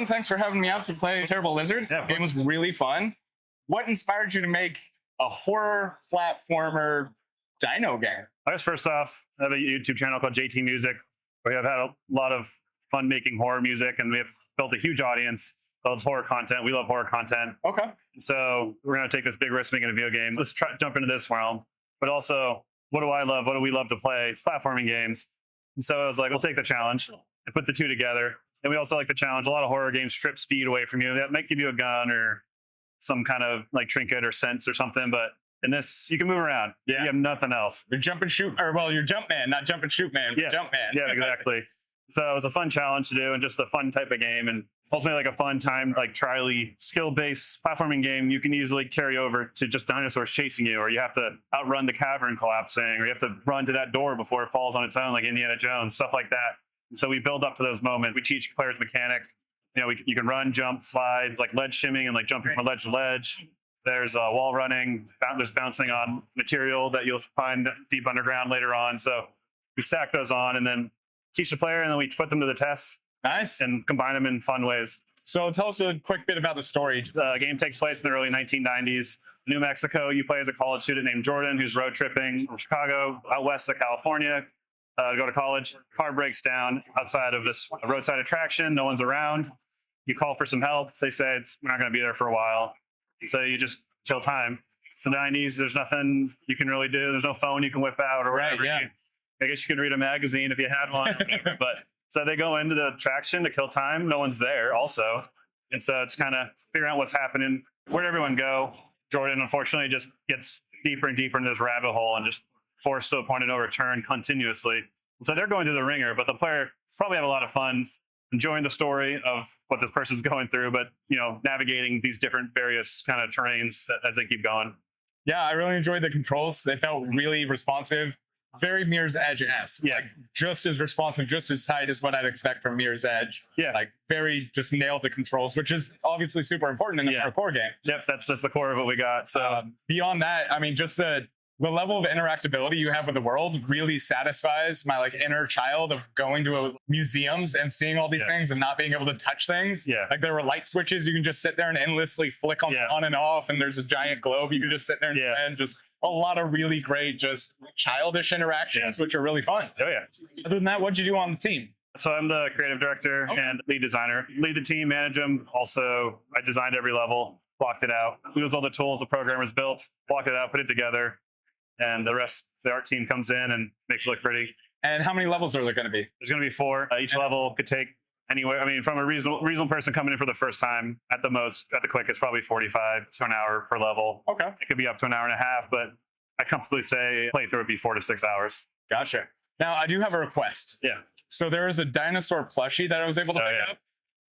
Dylan, thanks for having me out to play Terrible Lizards. Yeah, The game was really fun. What inspired you to make a horror platformer dino game? I guess first off, I have a YouTube channel called JT Music. We have had a lot of fun making horror music, and we have built a huge audience that loves horror content. We love horror content. Okay. So we're going to take this big risk making a video game. Let's try jump into this realm. But also, what do I love? What do we love to play? It's platforming games. And so I was like, we'll take the challenge and put the two together. And we also like the challenge. A lot of horror games strip speed away from you. That might give you a gun or some kind of like trinket or sense or something. But in this, you can move around. Yeah. You have nothing else. You're jump and shoot, or well, you're jump man, not jump and shoot man. Yeah. Jump man. Yeah, exactly. So it was a fun challenge to do and just a fun type of game. And ultimately like a fun time, like trial-y, skill-based platforming game you can easily carry over to just dinosaurs chasing you, or you have to outrun the cavern collapsing, or you have to run to that door before it falls on its own like Indiana Jones, stuff like that. And so we build up to those moments. We teach players mechanics. You know, you can run, jump, slide, like ledge shimming and like jumping from ledge to ledge. There's wall running. There's bouncing on material that you'll find deep underground later on. So we stack those on and then teach the player, and then we put them to the test. Nice. And combine them in fun ways. So tell us a quick bit about the story. The game takes place in the early 1990s. New Mexico, you play as a college student named Jordan who's road tripping from Chicago out west to California to go to college. Car breaks down outside of this roadside attraction. No one's around. You call for some help. They say we're not going to be there for a while. So you just kill time. It's the 90s. There's nothing you can really do. There's no phone you can whip out or whatever. Right, yeah. I guess you could read a magazine if you had one. But so they go into the attraction to kill time. No one's there also. And so it's kind of figuring out what's happening. Where'd everyone go? Jordan, unfortunately, just gets deeper and deeper into this rabbit hole and just forced to a point of no return continuously. And so they're going through the ringer, but the player probably have a lot of fun enjoying the story of what this person's going through, but, you know, navigating these different various kind of terrains as they keep going. Yeah, I really enjoyed the controls. They felt really responsive. Very Mirror's Edge-esque. Yeah. Like just as responsive, just as tight as what I'd expect from Mirror's Edge. Yeah. Like very just nailed the controls, which is obviously super important in a parkour game. Yep, that's the core of what we got. So beyond that, I mean, just the level of interactability you have with the world really satisfies my like inner child of going to museums and seeing all these things and not being able to touch things. Yeah. Like there were light switches you can just sit there and endlessly flick on and off, and there's a giant globe you can just sit there and spend just a lot of really great, just childish interactions, which are really fun. Oh, yeah. Other than that, what'd you do on the team? So I'm the creative director and lead designer. Lead the team, manage them. Also, I designed every level, blocked it out. We use all the tools the programmers built, blocked it out, put it together, and the rest, the art team comes in and makes it look pretty. And how many levels are there going to be? There's going to be 4. Each level could take anywhere. I mean, from a reasonable person coming in for the first time, at the most, at the quick, it's probably 45 to an hour per level. Okay. It could be up to an hour and a half, but I comfortably say playthrough would be 4 to 6 hours. Gotcha. Now, I do have a request. Yeah. So there is a dinosaur plushie that I was able to pick up.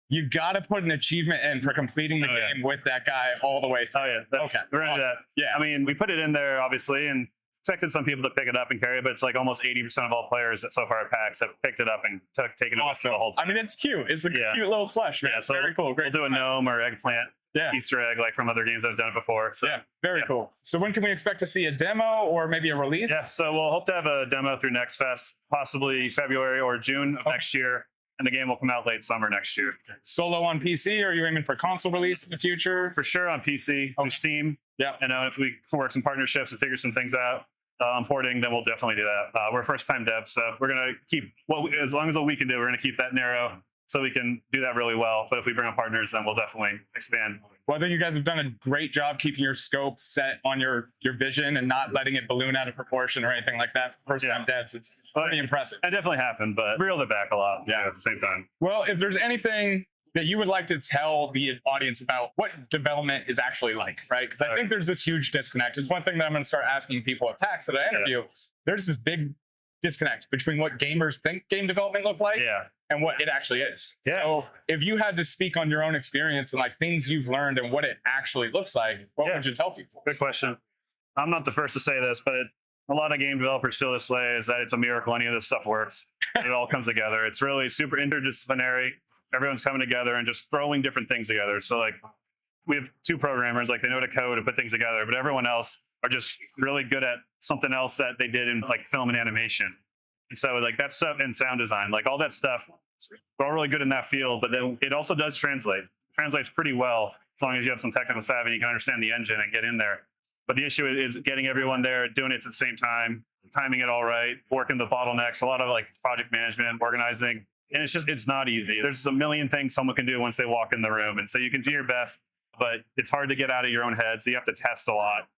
You got to put an achievement in for completing the game with that guy all the way through. Oh, yeah. Okay. We're into that. Yeah. I mean, we put it in there, obviously, and expected some people to pick it up and carry it, but it's like almost 80% of all players so far at PAX have picked it up and taken it awesome. the whole time. I mean, it's cute. It's a cute little plush, man. Yeah, so very cool. Great. We'll do a gnome or eggplant Easter egg like from other games that have done it before. So, yeah, very cool. So when can we expect to see a demo or maybe a release? Yeah, so we'll hope to have a demo through Next Fest, possibly February or June of next year. And the game will come out late summer next year. Solo on PC, or are you aiming for console release in the future? For sure on PC, on Steam. Yeah. And if we work some partnerships and figure some things out on porting, then we'll definitely do that. We're first-time devs, so we're going to keep, as long as what we can do, we're going to keep that narrow so we can do that really well. But if we bring on partners, then we'll definitely expand. Well, I think you guys have done a great job keeping your scope set on your vision and not letting it balloon out of proportion or anything like that. First-time devs, it's pretty impressive. It definitely happened, but reeled it back a lot at the same time. Well, if there's anything that you would like to tell the audience about what development is actually like, right? Because I think there's this huge disconnect. It's one thing that I'm going to start asking people at PAX that I interview. There's this big disconnect between what gamers think game development look like and what it actually is. So if you had to speak on your own experience and like things you've learned and what it actually looks like, what would you tell people? Good question. I'm not the first to say this, but a lot of game developers feel this way, is that it's a miracle any of this stuff works. It all comes together. It's really super interdisciplinary. Everyone's coming together and just throwing different things together. So like we have 2 programmers, like they know how to code and put things together, but everyone else are just really good at something else that they did in like film and animation. And so like that stuff and sound design, like all that stuff we're all really good in that field, but then it also does translate. It translates pretty well as long as you have some technical savvy and you can understand the engine and get in there. But the issue is getting everyone there, doing it at the same time, timing it all right, working the bottlenecks, a lot of like project management, organizing. And it's not easy. There's a million things someone can do once they walk in the room. And so you can do your best, but it's hard to get out of your own head. So you have to test a lot.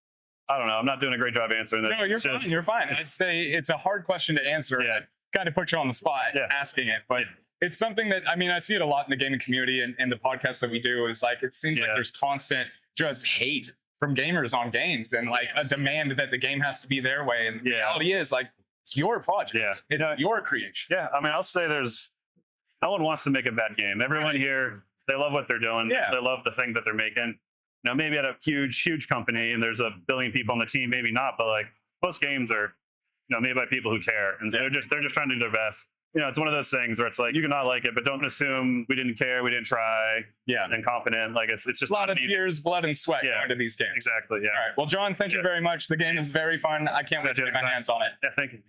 I don't know. I'm not doing a great job answering this. No, you're fine. You're fine. It's a hard question to answer. Yeah. Kind of put you on the spot asking it, but it's something that, I mean, I see it a lot in the gaming community and the podcasts that we do is like, it seems like there's constant just hate from gamers on games and like a demand that the game has to be their way. And the reality is like, it's your project. It's your creation. Yeah. I mean, I'll say no one wants to make a bad game. Everyone here, they love what they're doing. Yeah. They love the thing that they're making. You know, maybe at a huge company and there's a billion people on the team, maybe not, but like most games are, you know, made by people who care. And they're just trying to do their best. You know, it's one of those things where it's like, you can not like it, but don't assume we didn't care, we didn't try. Incompetent. Like it's just a lot of years, blood and sweat going to these games. Exactly. Yeah. All right. Well, John, thank you very much. The game is very fun. I can't wait to get my hands on it. Yeah, thank you.